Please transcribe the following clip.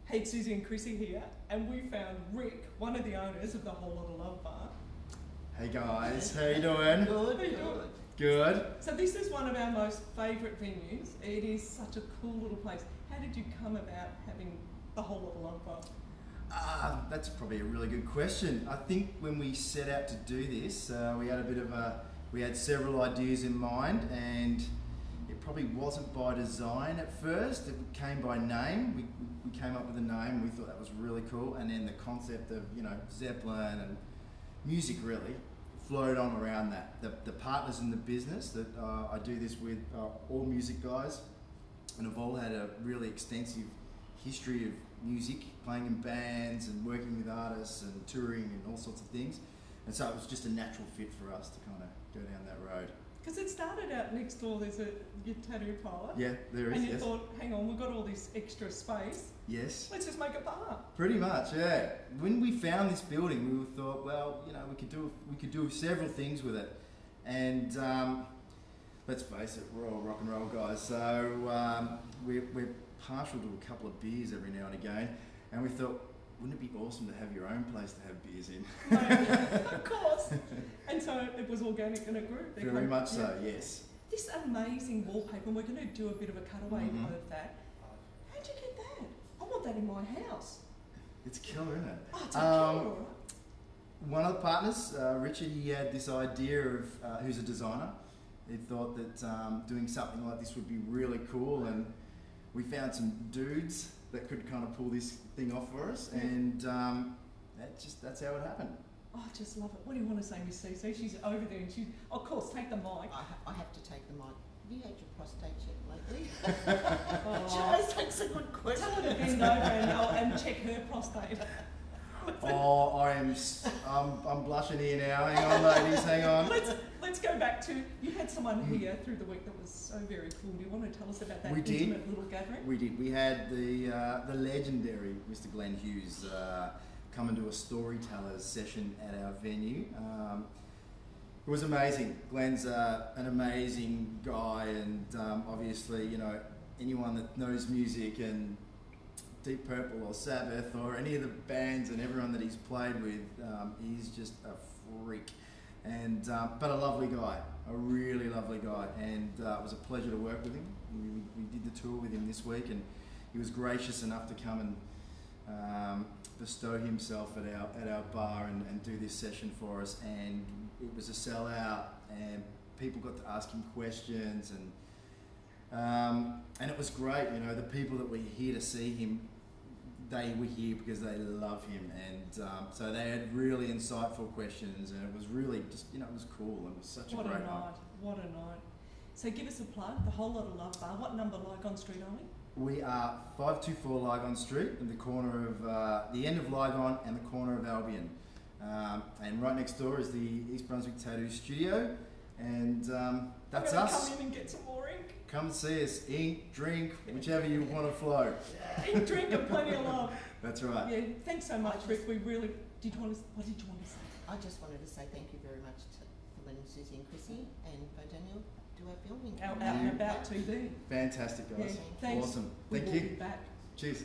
Hey, Soozie and Crissy here, and we found Rick, one of the owners of the Whole Lotta Love Bar. Hey guys, how you doing? Good, good. Good. So this is one of our most favourite venues. It is such a cool little place. How did you come about having the Whole Lotta Love Bar? That's probably a really good question. I think when we set out to do this, we had several ideas in mind, and it probably wasn't by design at first. It came by name. We came up with a name. We thought that was really cool, and then the concept of Zeppelin and music really flowed on around that. The partners in the business that I do this with are all music guys, and have all had a really extensive history of music, playing in bands and working with artists and touring and all sorts of things. And so it was just a natural fit for us to kind of go down that road. Because it started out next door, there's a tattoo parlour. Yeah, there is, and you yes. thought, hang on, we've got all this extra space. Yes. Let's just make a bar. Pretty much, yeah. When we found this building, we thought, well, we could do several things with it. And let's face it, we're all rock and roll guys, so we're partial to a couple of beers every now and again. And we thought, wouldn't it be awesome to have your own place to have beers in? Of course. And so it was organic and it grew. Very much so, yes. This amazing wallpaper, and we're going to do a bit of a cutaway of that. How'd you get that? I want that in my house. It's killer, isn't it? Oh, it's a killer. One of the partners, Richard, he had this idea of, who's a designer. He thought that doing something like this would be really cool, and we found some dudes that could kind of pull this thing off for us, and that's how it happened. Oh, I just love it. What do you want to say, Miss Cece? She's over there, and she, of course, take the mic. I have to take the mic. Have you had your prostate checked lately? She always takes a good question. Tell her to bend over and check her prostate. Oh, I'm blushing here now. Hang on, ladies, hang on. Let's go back to, you had someone here through the week that was so very cool. Do you want to tell us about that intimate little gathering? We did. We had the legendary Mr. Glenn Hughes come and do a storytellers session at our venue. It was amazing. Glenn's an amazing guy, and obviously, anyone that knows music and Deep Purple or Sabbath or any of the bands and everyone that he's played with, he's just a freak. And but a lovely guy, a really lovely guy, and it was a pleasure to work with him. We did the tour with him this week, and he was gracious enough to come and bestow himself at our bar and do this session for us. And it was a sellout, and people got to ask him questions, and it was great. The people that were here to see him, they were here because they love him, and so they had really insightful questions, and it was really just, it was cool, and it was such a great night. What a night. So give us a plug, the Whole Lotta Love Bar. What number Lygon Street are we? We are 524 Lygon Street, in the corner of, the end of Lygon and the corner of Albion. And right next door is the East Brunswick Tattoo Studio, and that's us. Come in and get some more ink. Come see us, ink, drink, whichever you want to flow. Ink, drink, and plenty of love. That's right. Yeah, thanks so much, Rick. We really, what did you want to say? I just wanted to say thank you very much to Lynn, Soozie and Crissy, and Bo Daniel do our filming. Out and about TV. Fantastic, guys. Yeah, thanks. Awesome. We Thank will you. be back. Cheers.